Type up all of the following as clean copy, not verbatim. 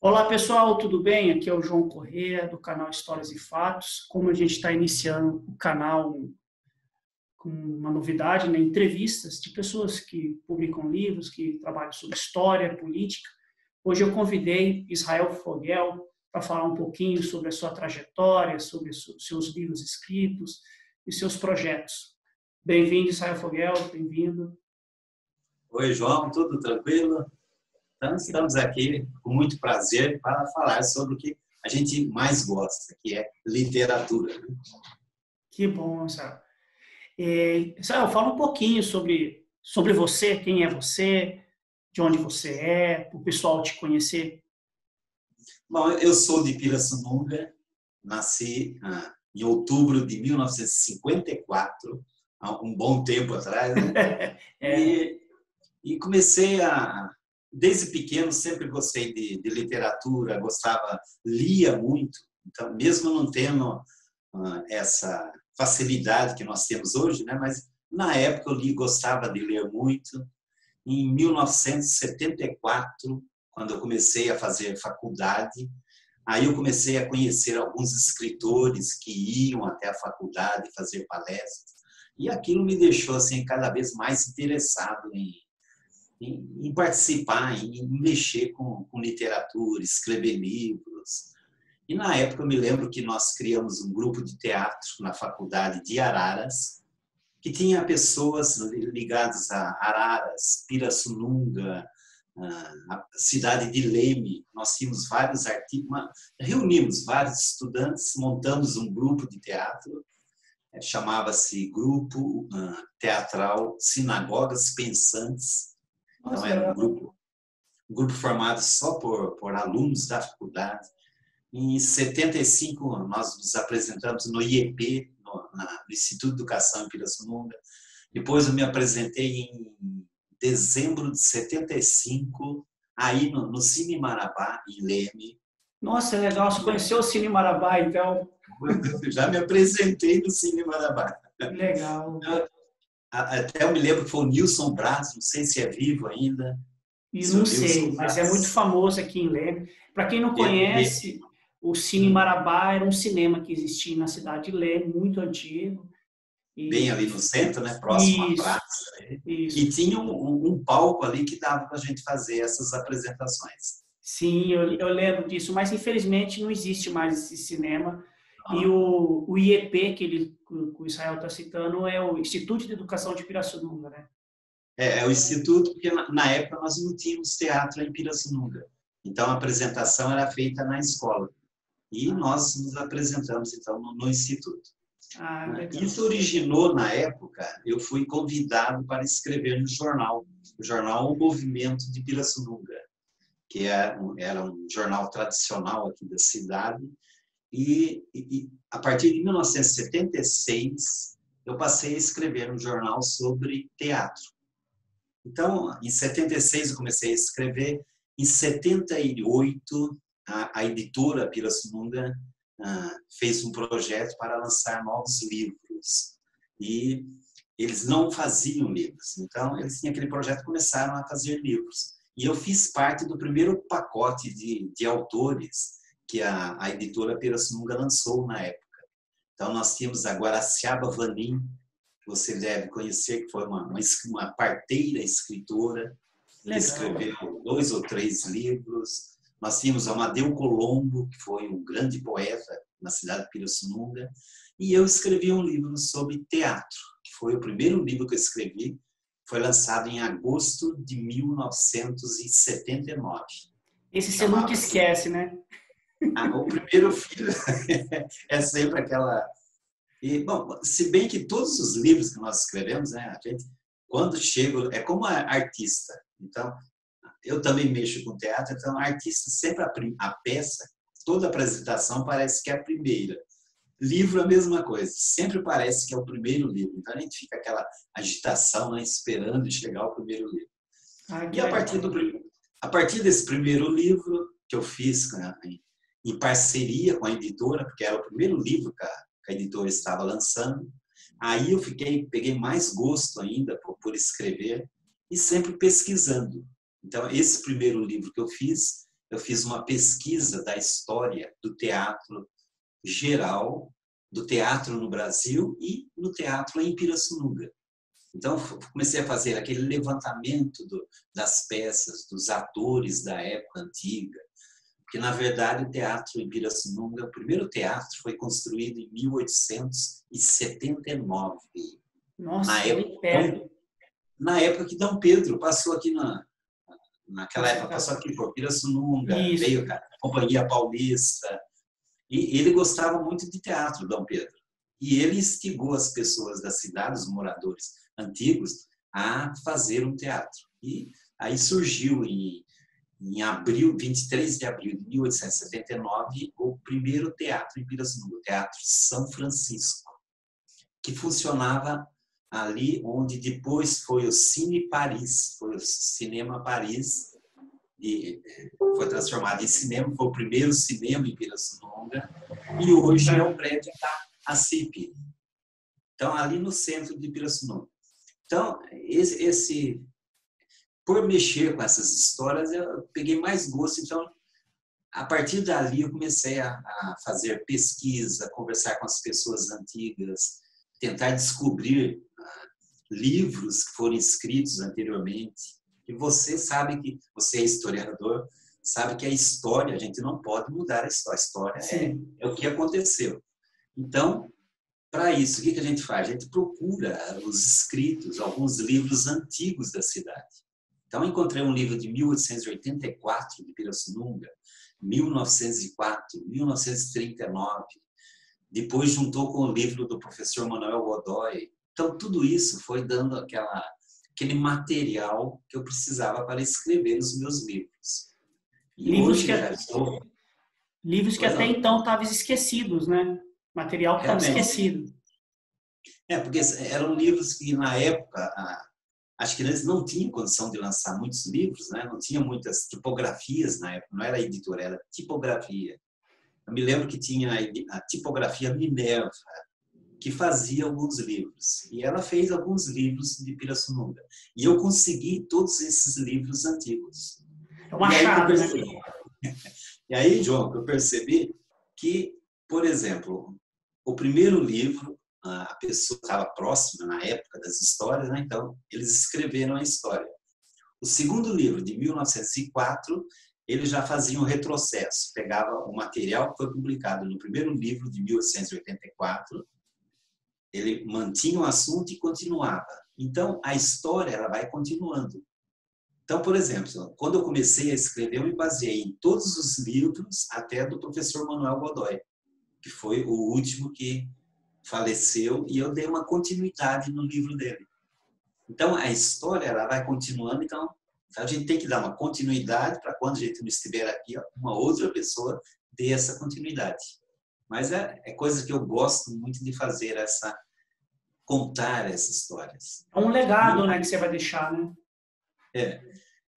Olá pessoal, tudo bem? Aqui é o João Corrêa, do canal Histórias e Fatos. Como a gente está iniciando o canal com uma novidade, né, entrevistas de pessoas que publicam livros, que trabalham sobre história, política. Hoje eu convidei Israel Fogel para falar um pouquinho sobre a sua trajetória, sobre os seus livros escritos e seus projetos. Bem-vindo, Israel Fogel, bem-vindo. Oi, João, tudo tranquilo? Então, estamos aqui com muito prazer para falar sobre o que a gente mais gosta, que é literatura. Que bom, Israel. Israel, fala um pouquinho sobre você, quem é você, de onde você é, para o pessoal te conhecer. Bom, eu sou de Pirassununga, nasci em outubro de 1954, há um bom tempo atrás, né? É, E comecei desde pequeno, sempre gostei de literatura, lia muito, então, mesmo não tendo essa facilidade que nós temos hoje, né? Mas na época gostava de ler muito. Em 1974, quando eu comecei a fazer faculdade, aí eu comecei a conhecer alguns escritores que iam até a faculdade fazer palestras, e aquilo me deixou assim cada vez mais interessado em participar, em mexer com literatura, escrever livros. E na época eu me lembro que nós criamos um grupo de teatro na faculdade de Araras, que tinha pessoas ligadas a Araras, Pirassununga, a cidade de Leme. Nós tínhamos vários artigos, reunimos vários estudantes, montamos um grupo de teatro, chamava-se Grupo Teatral Sinagogas Pensantes. Então nossa, era legal. um grupo formado só por alunos da faculdade. Em 75, nós nos apresentamos no IEP, no Instituto de Educação em Pirassununga. Depois eu me apresentei em dezembro de 75, aí no Cine Marabá, em Leme. Nossa, legal. Você conheceu o Cine Marabá, então? Já me apresentei no Cine Marabá. Legal. Até eu me lembro que foi o Nilson Braz, não sei se é vivo ainda. E não Seu Nilson sei, mas é muito Braz. famoso aqui em Leme. Para quem não Ele, conhece, o Cine Marabá era um cinema que existia na cidade de Leme, muito antigo. bem E ali no centro, né, próximo à isso, praça, né? E isso. tinha um palco ali que dava para a gente fazer essas apresentações. Sim, eu lembro disso, mas infelizmente não existe mais esse cinema. E Ah, o IEP que o Israel está citando é o Instituto de Educação de Pirassununga, né? é o Instituto, porque na época nós não tínhamos teatro em Pirassununga. Então a apresentação era feita na escola. E Ah, nós nos apresentamos, então, no Instituto. legal. Isso originou, na época, eu fui convidado para escrever no jornal, o jornal O Movimento de Pirassununga, que era um jornal tradicional aqui da cidade. E a partir de 1976, eu passei a escrever um jornal sobre teatro. Então, em 76 eu comecei a escrever. Em 78, a editora Pirassununga fez um projeto para lançar novos livros. E eles não faziam livros. Então, eles tinham aquele projeto e começaram a fazer livros. E eu fiz parte do primeiro pacote de autores que a editora Pirassununga lançou na época. Então, nós tínhamos a Guaraciaba Vanim, que você deve conhecer, que foi uma parteira escritora, que Legal. escreveu 2 ou 3 livros. Nós tínhamos Amadeu Colombo, que foi um grande poeta na cidade de Pirassununga. E eu escrevi um livro sobre teatro, que foi o primeiro livro que eu escrevi, foi lançado em agosto de 1979. Esse você nunca Chamava-se esquece, né? O Primeiro Filho. É sempre aquela... E, bom, se bem que todos os livros que nós escrevemos, né, a gente, quando chega, é como artista. Então, eu também mexo com teatro, então, artista sempre a peça, toda apresentação parece que é a primeira. Livro, a mesma coisa, sempre parece que é o primeiro livro. Então, a gente fica aquela agitação, né, esperando chegar ao primeiro livro. Que E legal. a partir desse primeiro livro, que eu fiz em parceria com a editora, porque era o primeiro livro que a editora estava lançando, aí eu peguei mais gosto ainda por escrever e sempre pesquisando. Então, esse primeiro livro que eu fiz, eu fiz uma pesquisa da história do teatro geral, do teatro no Brasil e no teatro em Pirassununga. Então, comecei a fazer aquele levantamento das peças, dos atores da época antiga, porque, na verdade, o teatro em Pirassununga, o primeiro teatro foi construído em 1879. Nossa, Na época, bem perto. na época que Dom Pedro passou aqui naquela Nossa, época, passou aqui por Pirassununga, isso. veio a Companhia Paulista, e ele gostava muito de teatro, Dom Pedro. E ele instigou as pessoas da cidade, os moradores antigos, a fazer um teatro. E aí surgiu em abril, 23 de abril de 1879, o primeiro teatro em Pirassununga, o Teatro São Francisco, que funcionava ali onde depois foi o Cine Paris, foi o Cinema Paris, e foi transformado em cinema, foi o primeiro cinema em Pirassununga, e hoje é o prédio da ACIP. Então, ali no centro de Pirassununga. Então, por mexer com essas histórias, eu peguei mais gosto. Então, a partir dali, eu comecei a fazer pesquisa, conversar com as pessoas antigas, tentar descobrir livros que foram escritos anteriormente. E você sabe que, você é historiador, sabe que a história, a gente não pode mudar a história. A história é o que aconteceu. Então, para isso, o que a gente faz? A gente procura os escritos, alguns livros antigos da cidade. Então, encontrei um livro de 1884, de Pirassununga, 1904, 1939. Depois juntou com o livro do professor Manuel Godoy. Então, tudo isso foi dando aquele material que eu precisava para escrever os meus livros. E Livros hoje que, já estou... livros que até então estavam esquecidos, né? Material que estava esquecido. Porque eram livros que, na época, acho que eles não tinham condição de lançar muitos livros, né? Não tinha muitas tipografias na época, não era editora, era tipografia. Eu me lembro que tinha a tipografia Minerva, que fazia alguns livros. E ela fez alguns livros de Pirassununga. E eu consegui todos esses livros antigos. É um achado, né? E aí, João, eu percebi que, por exemplo, o primeiro livro, a pessoa estava próxima na época das histórias, né? Então eles escreveram a história. O segundo livro, de 1904, ele já fazia um retrocesso, pegava o material que foi publicado no primeiro livro de 1884, ele mantinha o assunto e continuava. Então a história ela vai continuando. Então, por exemplo, quando eu comecei a escrever, eu me baseei em todos os livros, até do professor Manuel Godoy, que foi o último que faleceu, e eu dei uma continuidade no livro dele. Então, a história ela vai continuando, então a gente tem que dar uma continuidade para quando a gente não estiver aqui, uma outra pessoa dê essa continuidade. Mas é coisa que eu gosto muito de fazer, contar essas histórias. É um legado, né, que você vai deixar, né?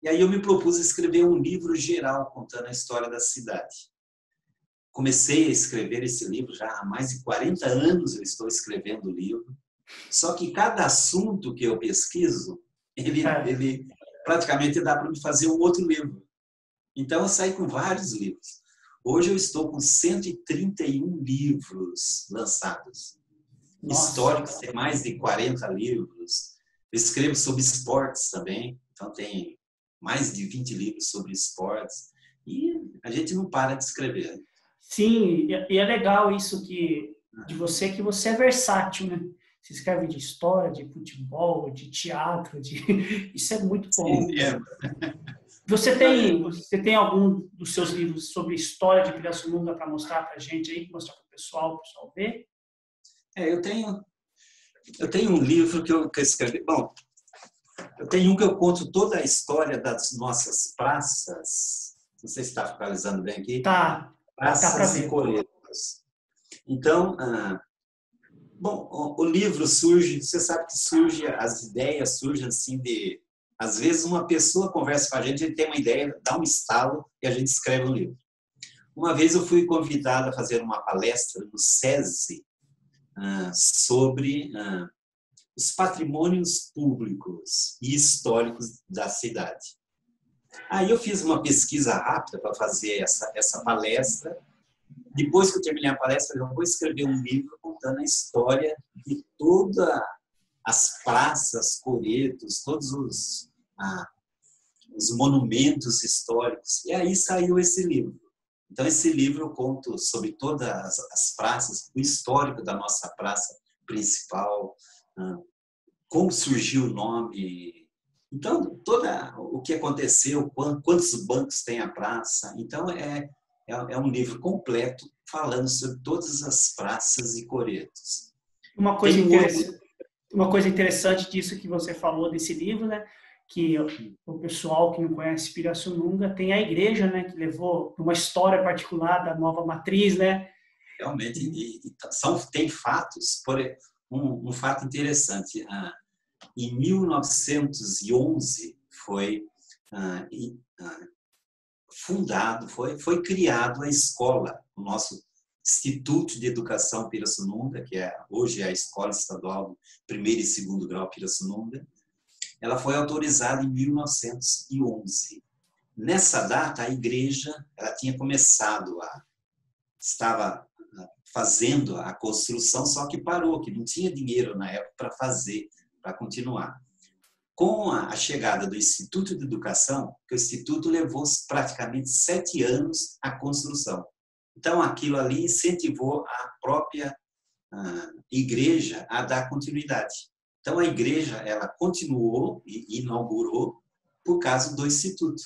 E aí eu me propus escrever um livro geral contando a história da cidade. Comecei a escrever esse livro já há mais de 40 anos, eu estou escrevendo o livro. Só que cada assunto que eu pesquiso, ele praticamente dá para me fazer um outro livro. Então eu saí com vários livros. Hoje eu estou com 131 livros lançados. Nossa. Históricos, tem mais de 40 livros. Eu escrevo sobre esportes também, então tem mais de 20 livros sobre esportes. E a gente não para de escrever. Sim, e é legal isso de você, que você é versátil, né? Você escreve de história, de futebol, de teatro, isso é muito bom. Sim, Você tem algum dos seus livros sobre história de Pirassununga para mostrar para a gente aí, mostrar para o pessoal ver? Eu tenho um livro que eu escrevi. Bom, eu tenho um que eu conto toda a história das nossas praças. Não sei se está focalizando bem aqui. Tá Praças e coletas. Então, bom, o livro surge, você sabe que as ideias surgem assim às vezes uma pessoa conversa com a gente tem uma ideia, dá um estalo e a gente escreve um livro. Uma vez eu fui convidado a fazer uma palestra no SESI sobre os patrimônios públicos e históricos da cidade. Aí eu fiz uma pesquisa rápida para fazer essa palestra. Depois que eu terminei a palestra, eu vou escrever um livro contando a história de todas as praças, coretos, todos os monumentos históricos. E aí saiu esse livro. Então, esse livro eu conto sobre todas as praças, o histórico da nossa praça principal, como surgiu o nome. Então, todo o que aconteceu, quantos bancos tem a praça. Então, é um livro completo falando sobre todas as praças e coretos. Uma coisa interessante, uma coisa interessante disso que você falou desse livro, né? Que o pessoal que não conhece Pirassununga tem a igreja, né? Que levou uma história particular da nova matriz, né? Realmente, tem fatos. Um fato interessante. Em 1911 foi fundado, foi criado a escola, o nosso Instituto de Educação Pirassununga, que hoje é a Escola Estadual do Primeiro e Segundo Grau Pirassununga. Ela foi autorizada em 1911. Nessa data, a igreja estava fazendo a construção, só que parou, que não tinha dinheiro na época para fazer, para continuar. Com a chegada do Instituto de Educação, que o Instituto levou praticamente 7 anos a construção. Então, aquilo ali incentivou a própria igreja a dar continuidade. Então, a igreja ela continuou e inaugurou por causa do Instituto,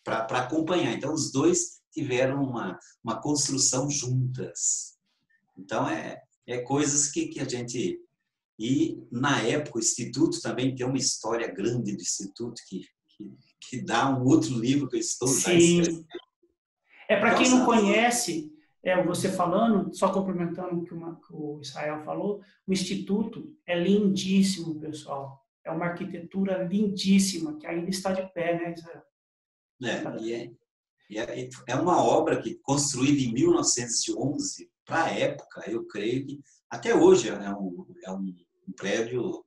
para acompanhar. Então, os dois tiveram uma construção juntas. Então, coisas que a gente... E, na época, o Instituto também tem uma história grande do Instituto que dá um outro livro que eu estou já escrevendo. Para quem não conhece, você falando, só complementando o que o Israel falou, o Instituto é lindíssimo, pessoal. É uma arquitetura lindíssima, que ainda está de pé, né, Israel? É uma obra que construída em 1911, para a época, eu creio que até hoje é um prédio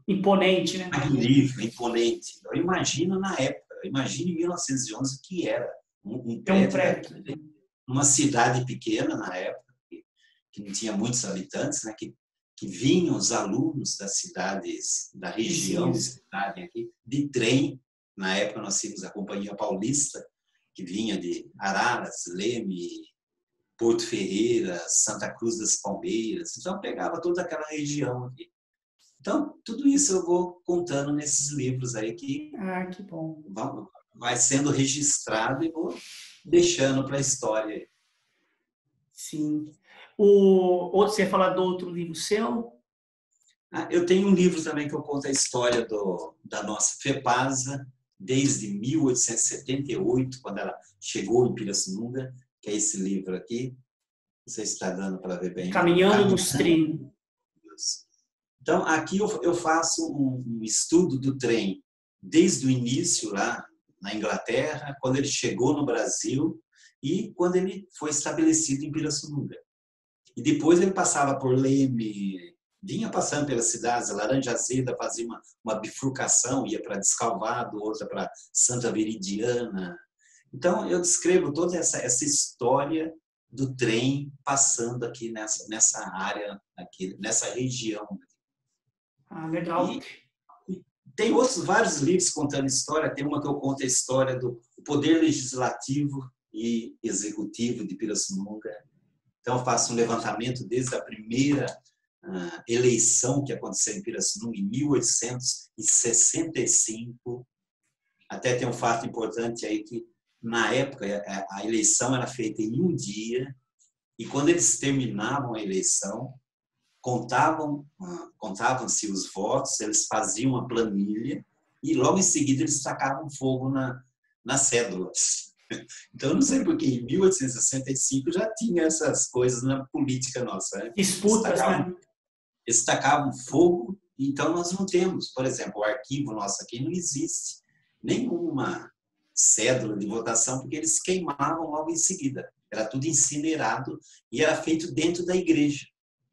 imponente, né? Magnífico, imponente. Eu imagino na época, eu imagino em 1911 que era um prédio numa cidade pequena na época, que não tinha muitos habitantes, né? Que vinham os alunos das cidades, da região, cidade aqui, de trem. Na época nós tínhamos a Companhia Paulista, que vinha de Araras, Leme, Porto Ferreira, Santa Cruz das Palmeiras. Então pegava toda aquela região aqui. Então, tudo isso eu vou contando nesses livros aí que bom. Vai sendo registrado e vou deixando para a história. Sim. Você ia falar do outro livro seu? Eu tenho um livro também que eu conto a história da nossa FEPASA, desde 1878, quando ela chegou em Pirassununga, que é esse livro aqui. Não sei se está dando para ver bem. Caminhando nos Trilhos. Então, aqui eu faço um estudo do trem, desde o início lá na Inglaterra, quando ele chegou no Brasil e quando ele foi estabelecido em Pirassununga. E depois ele passava por Leme, vinha passando pelas cidades, Laranja Azeda fazia uma bifurcação, ia para Descalvado, outra para Santa Veridiana. Então, eu descrevo toda essa história do trem passando aqui nessa área, aqui, nessa região. Legal. E tem vários livros contando história. Tem uma que eu conto a história do Poder Legislativo e Executivo de Pirassununga. Então, eu faço um levantamento desde a primeira eleição que aconteceu em Pirassununga, em 1865. Até tem um fato importante aí que, na época, a eleição era feita em um dia e, quando eles terminavam a eleição, contavam-se os votos, eles faziam uma planilha e logo em seguida eles tacavam fogo nas cédulas. Então, eu não sei porque em 1865 já tinha essas coisas na política nossa. Né? Disputas, né? Eles tacavam fogo, então nós não temos, por exemplo, o arquivo nosso aqui não existe nenhuma cédula de votação, porque eles queimavam logo em seguida. Era tudo incinerado e era feito dentro da igreja.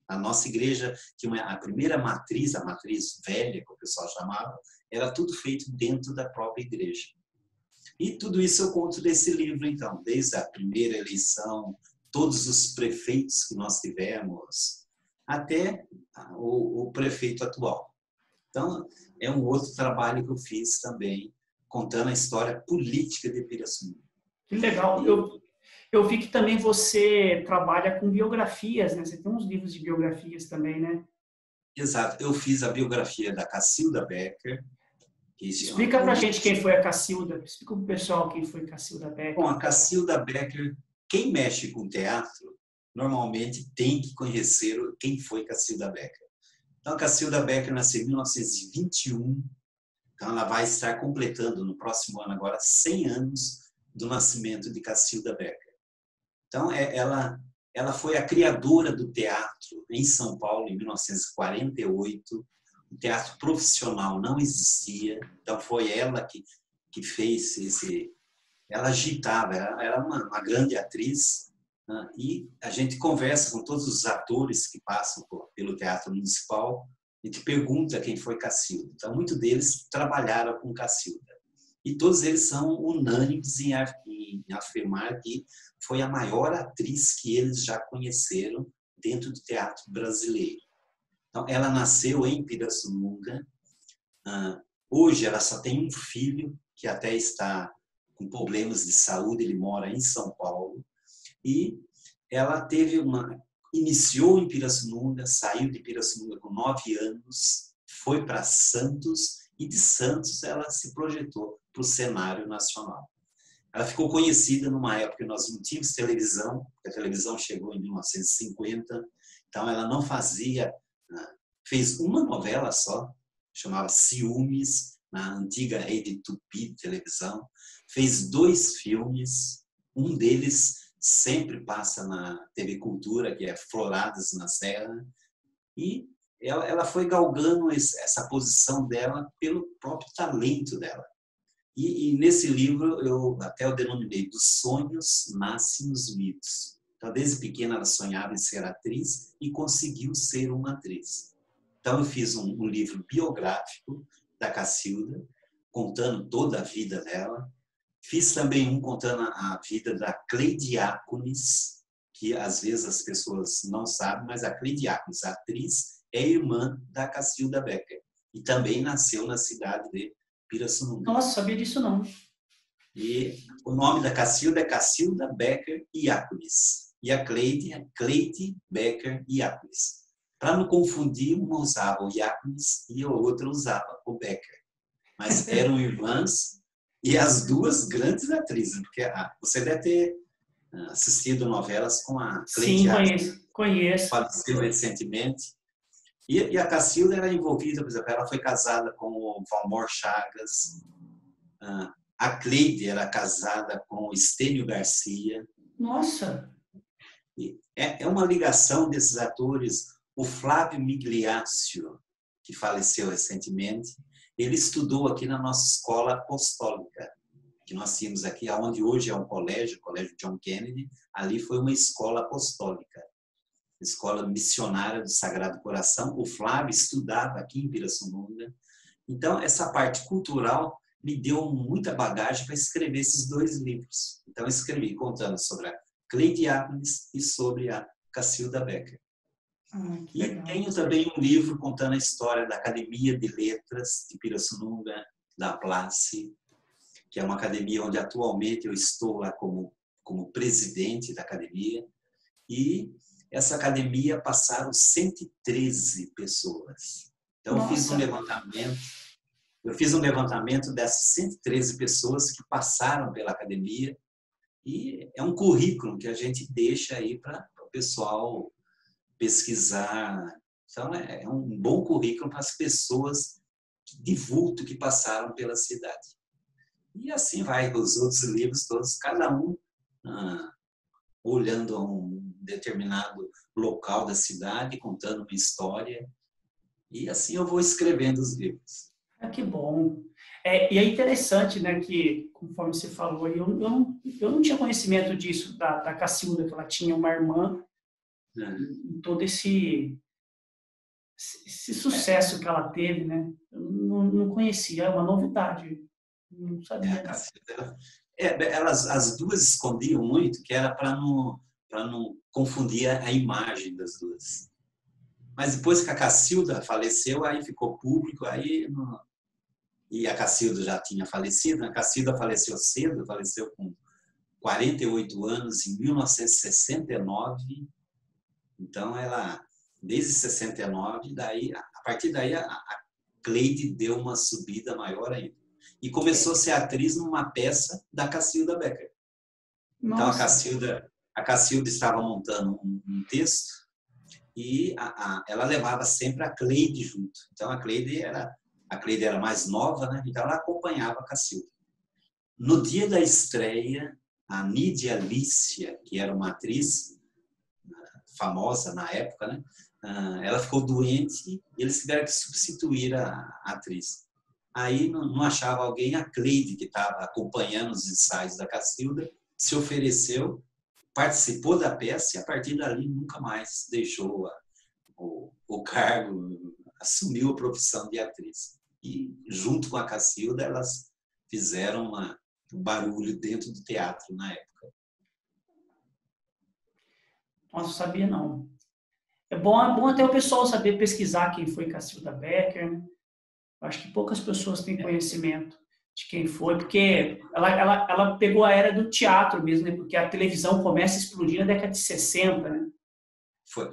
A nossa igreja tinha a primeira matriz, a matriz velha, que o pessoal chamava, era tudo feito dentro da própria igreja. E tudo isso eu conto nesse livro, então, desde a primeira eleição, todos os prefeitos que nós tivemos, até o prefeito atual. Então, é um outro trabalho que eu fiz também, contando a história política de Pirassununga. Que legal. Eu vi que também você trabalha com biografias, né? Você tem uns livros de biografias também, né? Exato. Eu fiz a biografia da Cacilda Becker. Explica pra gente quem foi a Cacilda. Explica pro pessoal quem foi Cacilda Becker. Bom, a Cacilda Becker, quem mexe com teatro, normalmente tem que conhecer quem foi Cacilda Becker. Então, a Cacilda Becker nasceu em 1921. Então, ela vai estar completando no próximo ano agora 100 anos do nascimento de Cacilda Becker. Então, ela foi a criadora do teatro em São Paulo em 1948. O teatro profissional não existia, então foi ela que fez esse... Ela agitava, ela era uma grande atriz, né? E a gente conversa com todos os atores que passam pelo Teatro Municipal, a gente pergunta quem foi Cacilda. Então, muitos deles trabalharam com Cacilda. E todos eles são unânimes em afirmar que foi a maior atriz que eles já conheceram dentro do teatro brasileiro. Então, ela nasceu em Pirassununga. Hoje, ela só tem um filho, que até está com problemas de saúde, ele mora em São Paulo. E ela iniciou em Pirassununga, saiu de Pirassununga com 9 anos, foi para Santos, e de Santos ela se projetou para o cenário nacional. Ela ficou conhecida numa época que nós não tínhamos televisão, porque a televisão chegou em 1950, então ela não fazia... Fez uma novela só, chamava Ciúmes, na antiga Rede Tupi de televisão. Fez 2 filmes, um deles sempre passa na TV Cultura, que é Floradas na Serra. E ela foi galgando essa posição dela pelo próprio talento dela. E nesse livro eu denominei Dos Sonhos Nascem os Mitos. Então, desde pequena ela sonhava em ser atriz e conseguiu ser uma atriz. Então, eu fiz um livro biográfico da Cacilda, contando toda a vida dela. Fiz também um contando a vida da Cleide Diáconis, que às vezes as pessoas não sabem, mas a Cleide Diáconis, a atriz, é irmã da Cacilda Becker. E também nasceu na cidade de Pirassununga. Nossa, sabia disso não. E o nome da Cacilda é Cacilda Becker Diáconis. E a Cleide é Cleide Becker Diáconis. Para não confundir, uma usava o Diáconis e a outra usava o Becker. Mas eram irmãs e as duas grandes atrizes. Porque você deve ter assistido novelas com a Cleide Diáconis. Sim, conheço. Faleceu recentemente. E a Cacilda era envolvida, por exemplo, ela foi casada com o Valmor Chagas. A Cleide era casada com o Estênio Garcia. Nossa! É uma ligação desses atores. O Flávio Migliaccio, que faleceu recentemente, ele estudou aqui na nossa escola apostólica, que nós tínhamos aqui, onde hoje é um colégio, o Colégio John Kennedy. Ali foi uma escola apostólica, escola missionária do Sagrado Coração. O Flávio estudava aqui em Pirassununga. Então, essa parte cultural me deu muita bagagem para escrever esses 2 livros. Então, eu escrevi contando sobre a Cleide Diáconis e sobre a Cacilda Becker. E tenho também um livro contando a história da Academia de Letras de Pirassununga, da Place, que é uma academia onde atualmente eu estou lá como presidente da academia. E essa academia passaram 113 pessoas. Então, eu fiz um levantamento dessas 113 pessoas que passaram pela academia, e é um currículo que a gente deixa aí para o pessoal pesquisar. Então, é um bom currículo para as pessoas de vulto que passaram pela cidade. E assim vai, os outros livros todos, cada um olhando a um determinado local da cidade, contando uma história. E assim eu vou escrevendo os livros. Que bom. E é interessante, né, que, conforme você falou, eu não tinha conhecimento disso, da Cacilda, que ela tinha uma irmã, em todo esse sucesso que ela teve, né? Eu não conhecia, é uma novidade. Não sabia. Cacilda, as duas escondiam muito, que era para não confundir a imagem das duas. Mas depois que a Cacilda faleceu, aí ficou público, e a Cacilda já tinha falecido. A Cacilda faleceu cedo, faleceu com 48 anos, em 1969. Então, ela, desde 69, a partir daí, a Cleide deu uma subida maior ainda. E começou a ser atriz numa peça da Cacilda Becker. Então, a Cacilda estava montando um texto e ela levava sempre a Cleide junto. Então, a Cleide era mais nova, né? Então, ela acompanhava a Cacilda. No dia da estreia, a Nídia Lícia, que era uma atriz famosa na época, né? Ela ficou doente e eles tiveram que substituir a atriz. Aí não achava alguém, a Cleide, que estava acompanhando os ensaios da Cacilda, se ofereceu, participou da peça e a partir dali nunca mais deixou o cargo, assumiu a profissão de atriz. E junto com a Cacilda, elas fizeram um barulho dentro do teatro na época. Nossa, não sabia não. É bom até o pessoal saber pesquisar quem foi Cacilda Becker, né? Acho que poucas pessoas têm conhecimento de quem foi, porque ela pegou a era do teatro mesmo, né? Porque a televisão começa a explodir na década de 60, né? Foi.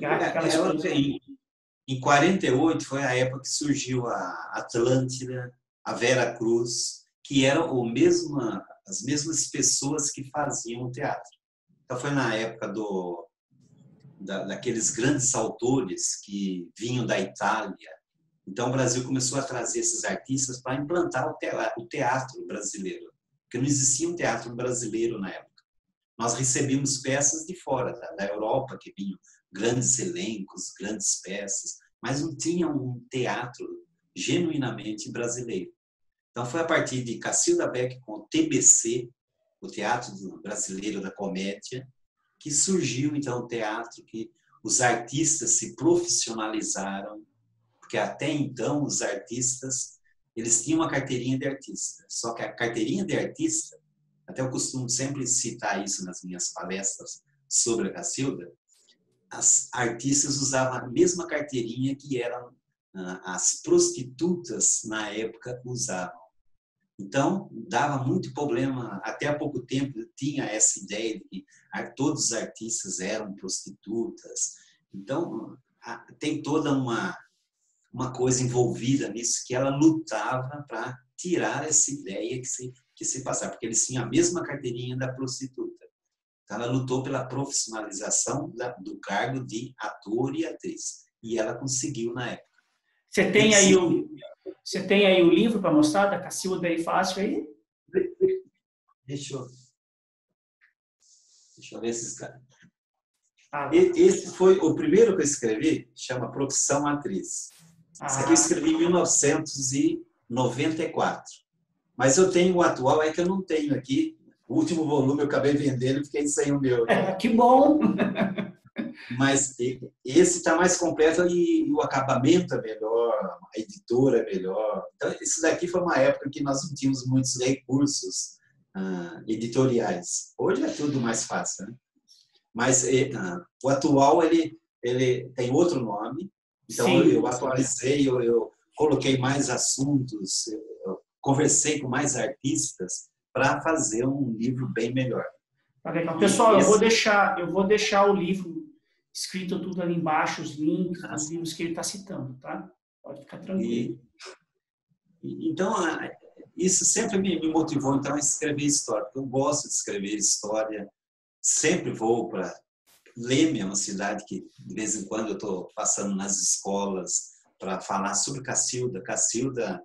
Em 48 foi a época que surgiu a Atlântida, a Vera Cruz, que eram as mesmas pessoas que faziam o teatro. Então foi na época daqueles grandes autores que vinham da Itália. Então o Brasil começou a trazer esses artistas para implantar o teatro brasileiro, porque não existia um teatro brasileiro na época. Nós recebíamos peças de fora, da Europa, que vinham grandes elencos, grandes peças, mas não tinha um teatro genuinamente brasileiro. Então foi a partir de Cacilda Becker com o TBC, o Teatro Brasileiro da Comédia, que surgiu então o teatro, que os artistas se profissionalizaram, porque até então os artistas, eles tinham uma carteirinha de artista, só que a carteirinha de artista, até eu costumo sempre citar isso nas minhas palestras sobre a Cacilda, as artistas usavam a mesma carteirinha que eram as prostitutas na época usavam. Então, dava muito problema. Até há pouco tempo tinha essa ideia de que todos os artistas eram prostitutas. Então, tem toda uma coisa envolvida nisso, que ela lutava para tirar essa ideia que se passava, porque eles tinham a mesma carteirinha da prostituta. Então, ela lutou pela profissionalização do cargo de ator e atriz. E ela conseguiu na época. Você tem aí o livro para mostrar da Cacilda bem fácil aí? Deixa eu ver esses caras. Esse foi o primeiro que eu escrevi, chama Profissão Atriz. Esse aqui eu escrevi em 1994. Mas eu tenho o atual, é que eu não tenho aqui. O último volume eu acabei vendendo e fiquei sem o meu. Que bom! Mas esse está mais completo e o acabamento é melhor, a editora é melhor. Então, isso daqui foi uma época que nós não tínhamos muitos recursos editoriais. Hoje é tudo mais fácil, né? Mas o atual, ele tem outro nome. Então, eu atualizei, eu coloquei mais assuntos, eu conversei com mais artistas para fazer um livro bem melhor. Pessoal, eu vou deixar o livro escrito tudo ali embaixo, os links dos livros que ele está citando, tá? Pode ficar tranquilo. Então, isso sempre me motivou então, a escrever história, porque eu gosto de escrever história, sempre vou para ler mesmo a cidade, que de vez em quando eu estou passando nas escolas para falar sobre Cacilda. Cacilda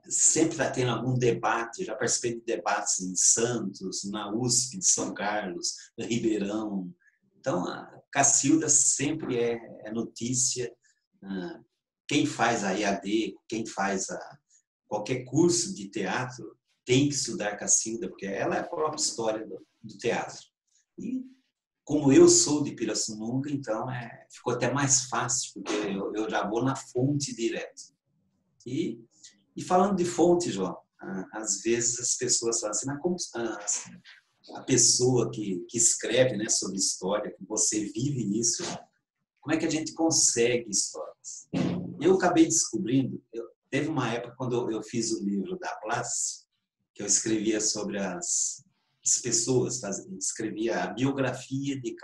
sempre está tendo algum debate, já participei de debates em Santos, na USP de São Carlos, no Ribeirão. Então, a Cacilda sempre é notícia. Quem faz a EAD, quem faz qualquer curso de teatro, tem que estudar Cacilda, porque ela é a própria história do teatro. E como eu sou de Pirassununga, então ficou até mais fácil, porque eu já vou na fonte direto. E falando de fonte, João, às vezes as pessoas falam assim, mas como a pessoa que escreve, né, sobre história, que você vive isso, como é que a gente consegue histórias? Eu acabei descobrindo, teve uma época quando eu fiz o livro da Place, que eu escrevia sobre as pessoas, escrevia a biografia de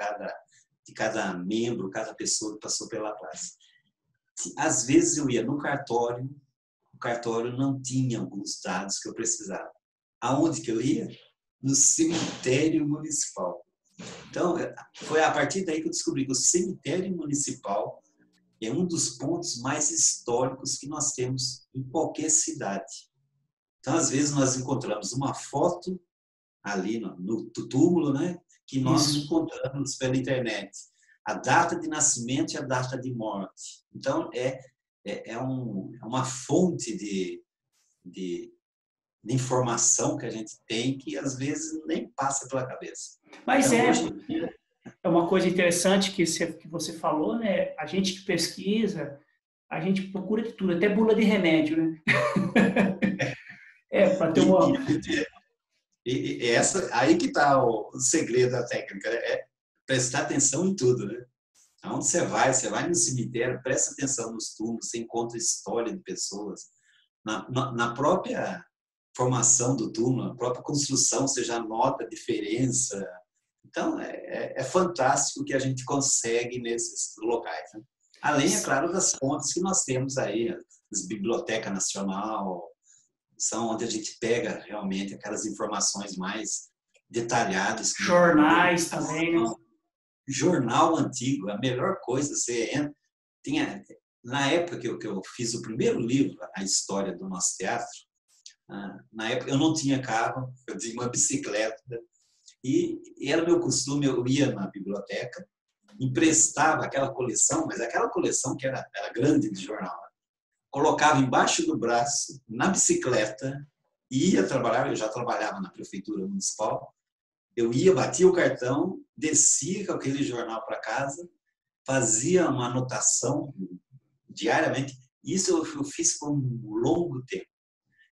cada membro, cada pessoa que passou pela Place. Às vezes eu ia no cartório, o cartório não tinha alguns dados que eu precisava. Aonde que eu ia? No cemitério municipal. Então, foi a partir daí que eu descobri que o cemitério municipal é um dos pontos mais históricos que nós temos em qualquer cidade. Então, às vezes, nós encontramos uma foto ali no túmulo, né, que nós encontramos pela internet. A data de nascimento e a data de morte. Então, é uma fonte de informação que a gente tem que, às vezes, nem passa pela cabeça. Mas então, hoje, é uma coisa interessante que você falou, né? A gente que pesquisa, a gente procura de tudo, até bula de remédio, né? Para ter uma... aí que está o segredo da técnica, é prestar atenção em tudo, né? Aonde você vai no cemitério, presta atenção nos túmulos, você encontra história de pessoas. Na própria formação do túmulo, na própria construção, você já nota a diferença. Então, é fantástico o que a gente consegue nesses locais. Né? Além, é claro, das fontes que nós temos aí, as Biblioteca Nacional, são onde a gente pega realmente aquelas informações mais detalhadas. Jornais também, né? Jornal antigo, a melhor coisa, você entra... Na época que eu fiz o primeiro livro, a história do nosso teatro, na época eu não tinha carro, eu tinha uma bicicleta, e era meu costume, eu ia na biblioteca, emprestava aquela coleção, mas aquela coleção que era grande de jornal, colocava embaixo do braço, na bicicleta, e ia trabalhar, eu já trabalhava na prefeitura municipal, eu ia, batia o cartão, descia com aquele jornal para casa, fazia uma anotação diariamente. Isso eu fiz por um longo tempo.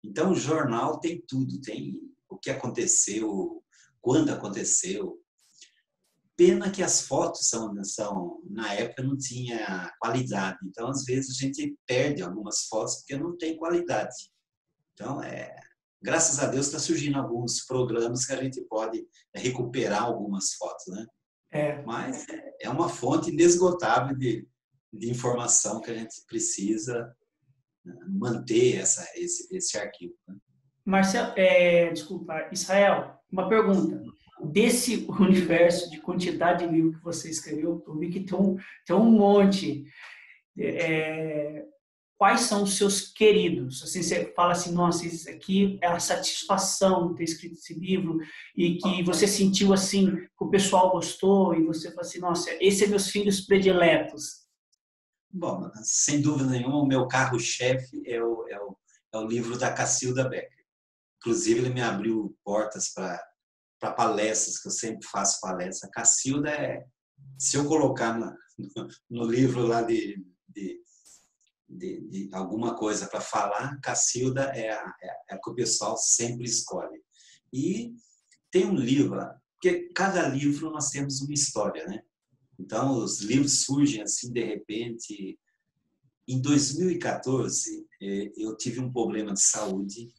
Então, o jornal tem tudo, tem o que aconteceu, quando aconteceu. Pena que as fotos na época não tinha qualidade. Então, às vezes, a gente perde algumas fotos porque não tem qualidade. Então, graças a Deus está surgindo alguns programas que a gente pode recuperar algumas fotos, né? Mas é uma fonte inesgotável de informação que a gente precisa manter esse arquivo. Né? Marcelo, desculpa, Israel, uma pergunta. Desse universo de quantidade de livros que você escreveu, eu vi que tem um monte. Quais são os seus queridos? Assim, você fala assim, nossa, isso aqui é a satisfação de ter escrito esse livro e que você sentiu assim, que o pessoal gostou e você fala assim, nossa, esse é meus filhos prediletos. Bom, sem dúvida nenhuma, o meu carro-chefe é o livro da Cacilda Becker. Inclusive, ele me abriu portas para palestras, que eu sempre faço palestra. A Cacilda se eu colocar no livro lá de alguma coisa para falar, Cacilda é a que o pessoal sempre escolhe. E tem um livro, porque cada livro nós temos uma história, né? Então, os livros surgem assim, de repente. Em 2014, eu tive um problema de saúde,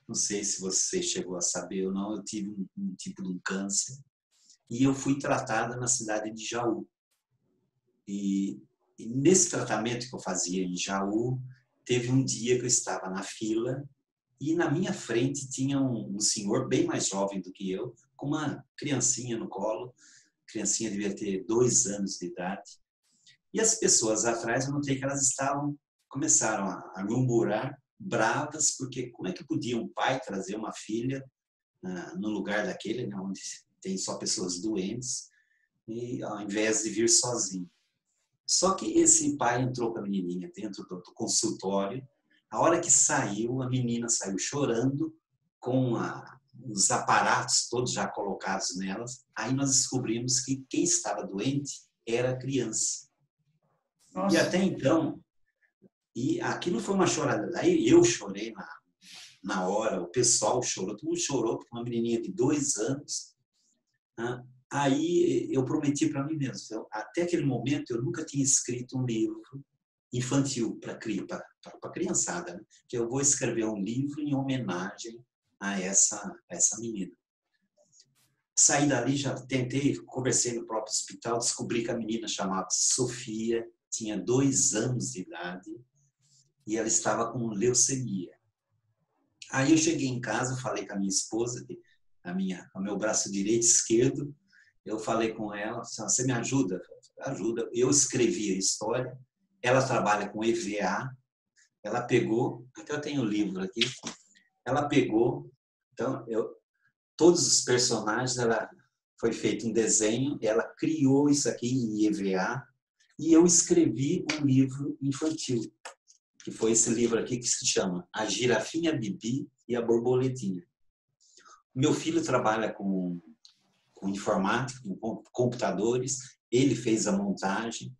não sei se você chegou a saber ou não, eu tive um tipo de um câncer, e eu fui tratada na cidade de Jaú. E nesse tratamento que eu fazia em Jaú, teve um dia que eu estava na fila e na minha frente tinha um senhor bem mais jovem do que eu, com uma criancinha no colo. A criancinha devia ter 2 anos de idade. E as pessoas atrás, eu notei que elas começaram a murmurar, bravas, porque como é que podia um pai trazer uma filha no lugar daquele, né, onde tem só pessoas doentes, e ao invés de vir sozinho. Só que esse pai entrou com a menininha dentro do consultório. A hora que saiu, a menina saiu chorando, com os aparatos todos já colocados nelas. Aí nós descobrimos que quem estava doente era a criança. Nossa. E até então, aquilo foi uma chorada. Aí eu chorei na hora, o pessoal chorou, todo mundo chorou, porque uma menininha de 2 anos. Né? Aí eu prometi para mim mesmo, até aquele momento eu nunca tinha escrito um livro infantil para criançada, né? Que eu vou escrever um livro em homenagem a essa menina. Saí dali, já tentei, conversei no próprio hospital, descobri que a menina chamava Sofia, tinha 2 anos de idade e ela estava com leucemia. Aí eu cheguei em casa, falei com a minha esposa, o meu braço direito e esquerdo, eu falei com ela, você me ajuda? Ajuda. Eu escrevi a história, ela trabalha com EVA, ela pegou, até eu tenho o livro aqui, ela pegou, então, todos os personagens, ela foi feito um desenho, ela criou isso aqui em EVA, e eu escrevi um livro infantil, que foi esse livro aqui que se chama A Girafinha Bibi e a Borboletinha. Meu filho trabalha com informática, com computadores, ele fez a montagem.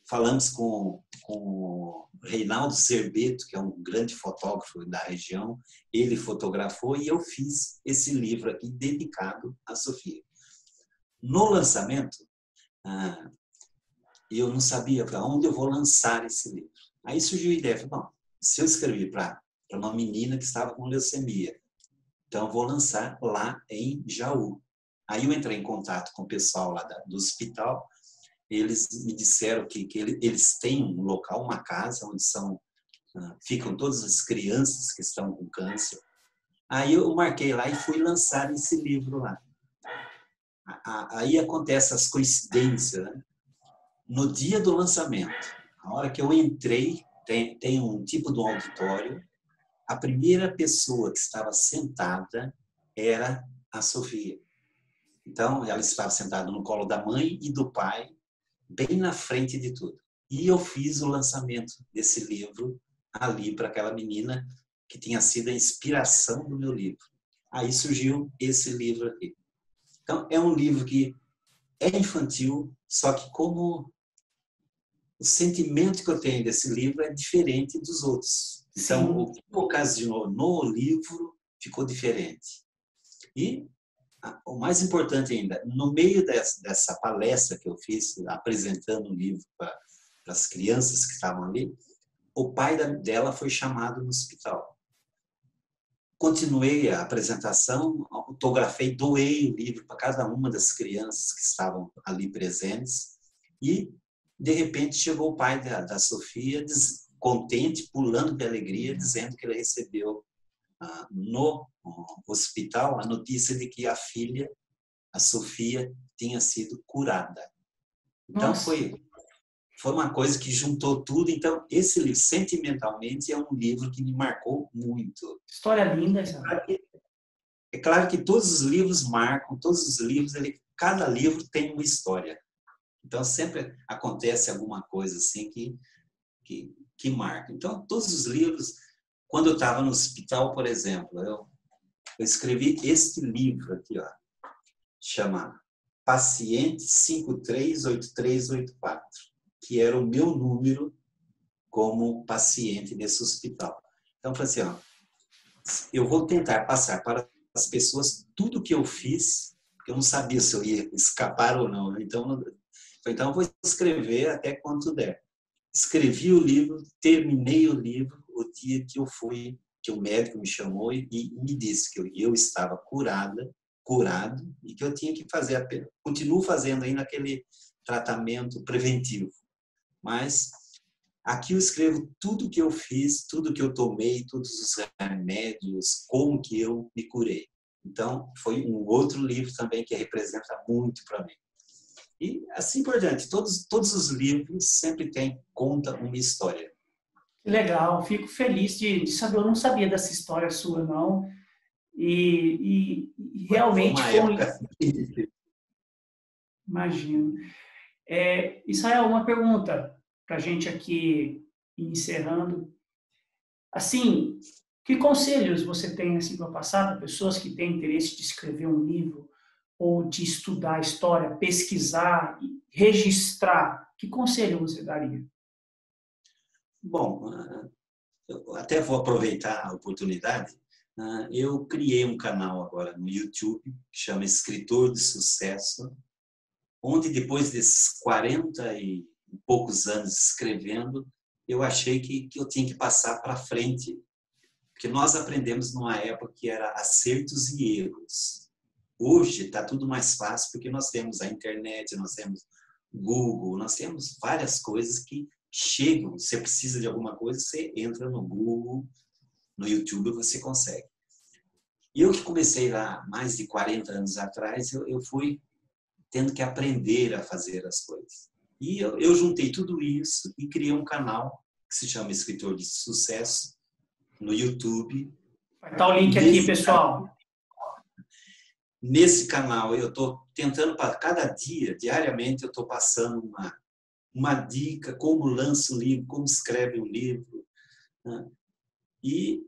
Falamos com o Reinaldo Zerbeto, que é um grande fotógrafo da região, ele fotografou e eu fiz esse livro aqui dedicado à Sofia. No lançamento, eu não sabia para onde eu vou lançar esse livro. Aí surgiu a ideia, bom, se eu escrevi para uma menina que estava com leucemia, então eu vou lançar lá em Jaú. Aí eu entrei em contato com o pessoal lá do hospital, eles me disseram que eles têm um local, uma casa, onde ficam todas as crianças que estão com câncer. Aí eu marquei lá e fui lançar esse livro lá. Aí acontecem as coincidências, né? No dia do lançamento, a hora que eu entrei, tem um tipo de um auditório, a primeira pessoa que estava sentada era a Sofia. Então, ela estava sentada no colo da mãe e do pai, bem na frente de tudo. E eu fiz o lançamento desse livro ali para aquela menina que tinha sido a inspiração do meu livro. Aí surgiu esse livro aqui. Então, é um livro que é infantil, só que como o sentimento que eu tenho desse livro é diferente dos outros. Então, Sim. o que ocasionou no livro ficou diferente. E o mais importante ainda, no meio dessa palestra que eu fiz, apresentando o livro para as crianças que estavam ali, o pai dela foi chamado no hospital. Continuei a apresentação, autografei, doei o livro para cada uma das crianças que estavam ali presentes e, de repente, chegou o pai da Sofia, contente, pulando de alegria, dizendo que ele recebeu no hospital a notícia de que a filha, a Sofia, tinha sido curada. Então, foi uma coisa que juntou tudo. Então, esse livro, sentimentalmente, é um livro que me marcou muito. História linda, já. É claro que todos os livros marcam, todos os livros, cada livro tem uma história. Então, sempre acontece alguma coisa assim que marca. Então, todos os livros, quando eu estava no hospital, por exemplo, eu escrevi este livro aqui, ó, chama Paciente 538384, que era o meu número como paciente nesse hospital. Então, eu falei assim, ó, eu vou tentar passar para as pessoas tudo que eu fiz, porque eu não sabia se eu ia escapar ou não. Então eu vou escrever até quanto der. Escrevi o livro, terminei o livro o dia que eu fui, que o médico me chamou e me disse que eu estava curado e que eu tinha que fazer, continuo fazendo ainda aquele tratamento preventivo. Mas aqui eu escrevo tudo que eu fiz, tudo que eu tomei, todos os remédios, como que eu me curei. Então, foi um outro livro também que representa muito para mim. E assim por diante, todos os livros sempre contam uma história. Que legal, fico feliz de saber. Eu não sabia dessa história sua, não. E realmente Foi foi uma época. Imagino. Israel, uma pergunta para a gente aqui, encerrando. Assim, que conselhos você tem assim, para passar para pessoas que têm interesse de escrever um livro ou de estudar história, pesquisar, registrar? Que conselho você daria? Bom, eu até vou aproveitar a oportunidade Eu criei um canal agora no YouTube, que chama Escritor de Sucesso, onde depois desses 40 e poucos anos escrevendo, eu achei que eu tinha que passar para frente, porque nós aprendemos numa época que era acertos e erros. Hoje está tudo mais fácil, porque nós temos a internet, nós temos Google, nós temos várias coisas que chegam. Você precisa de alguma coisa, você entra no Google, no YouTube você consegue. E eu que comecei lá mais de 40 anos atrás, eu fui tendo que aprender a fazer as coisas. E eu juntei tudo isso e criei um canal que se chama Escritor de Sucesso no YouTube. Vai estar o link aqui, pessoal. Nesse canal eu estou tentando, para cada dia, diariamente, eu estou passando uma dica, como lança um livro, como escreve um livro, né? E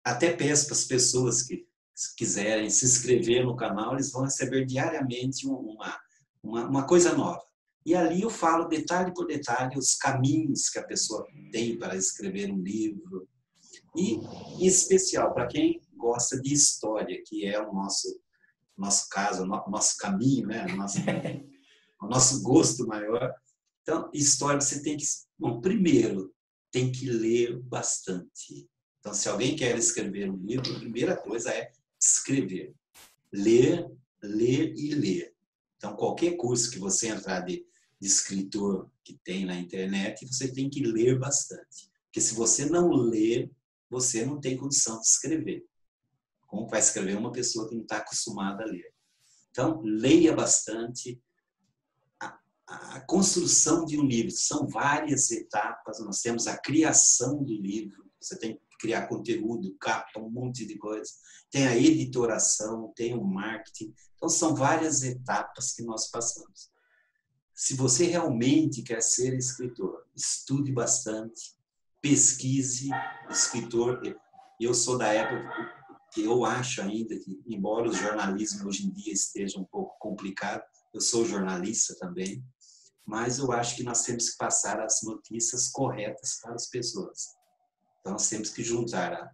até peço para as pessoas que quiserem se inscrever no canal, eles vão receber diariamente uma coisa nova. E ali eu falo detalhe por detalhe os caminhos que a pessoa tem para escrever um livro. E, em especial, para quem gosta de história, que é o nosso caso, o nosso caminho, né? O nosso gosto maior. Então, história você tem que... Bom, primeiro, tem que ler bastante. Então, se alguém quer escrever um livro, a primeira coisa é escrever. Ler, ler e ler. Então, qualquer curso que você entrar de escritor que tem na internet, você tem que ler bastante. Porque se você não ler, você não tem condição de escrever. Como vai escrever uma pessoa que não está acostumada a ler? Então, leia bastante. A construção de um livro são várias etapas. Nós temos a criação do livro. Você tem que criar conteúdo, capa, um monte de coisas. Tem a editoração, tem o marketing. Então, são várias etapas que nós passamos. Se você realmente quer ser escritor, estude bastante, pesquise, escritor. Eu sou da época que eu acho ainda que, embora o jornalismo hoje em dia esteja um pouco complicado, eu sou jornalista também, mas eu acho que nós temos que passar as notícias corretas para as pessoas. Então, nós temos que juntar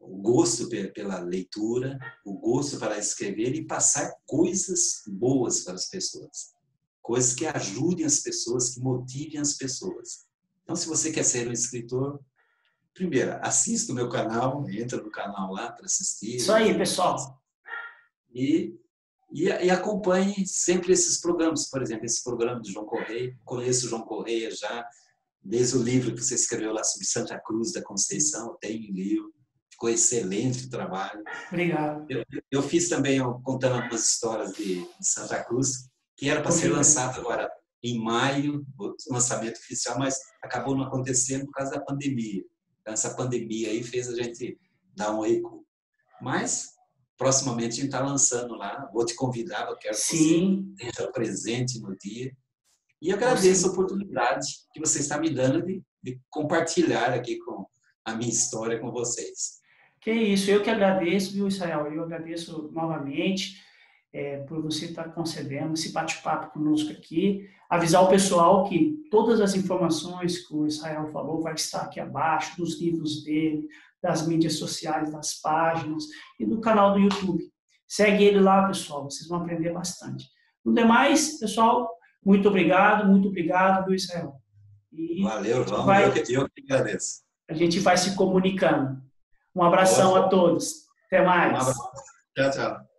o gosto pela leitura, o gosto para escrever e passar coisas boas para as pessoas. Coisas que ajudem as pessoas, que motivem as pessoas. Então, se você quer ser um escritor, primeiro, assista o meu canal, entra no canal lá para assistir. Isso aí, pessoal. E acompanhe sempre esses programas. Por exemplo, esse programa do João Correia. Conheço o João Correia já, desde o livro que você escreveu lá sobre Santa Cruz da Conceição. Tem um livro. Ficou excelente o trabalho. Obrigado. Eu fiz também, contando algumas histórias de Santa Cruz, que era para ser lançado agora em maio, o lançamento oficial, mas acabou não acontecendo por causa da pandemia. Então, essa pandemia aí fez a gente dar um recuo. Mas, proximamente, a gente está lançando lá. Vou te convidar, eu quero que você esteja presente no dia. E eu agradeço a oportunidade que você está me dando de compartilhar aqui com a minha história com vocês. Que isso, eu que agradeço, viu, Israel? Eu agradeço novamente por você estar concedendo esse bate-papo conosco aqui. Avisar o pessoal que todas as informações que o Israel falou vai estar aqui abaixo, dos livros dele, das mídias sociais, das páginas e do canal do YouTube. Segue ele lá, pessoal, vocês vão aprender bastante. No demais, pessoal, muito obrigado, viu, Israel? E valeu, João, eu que agradeço. A gente vai se comunicando. Um abração a todos. Até mais. Um abraço. Tchau, tchau.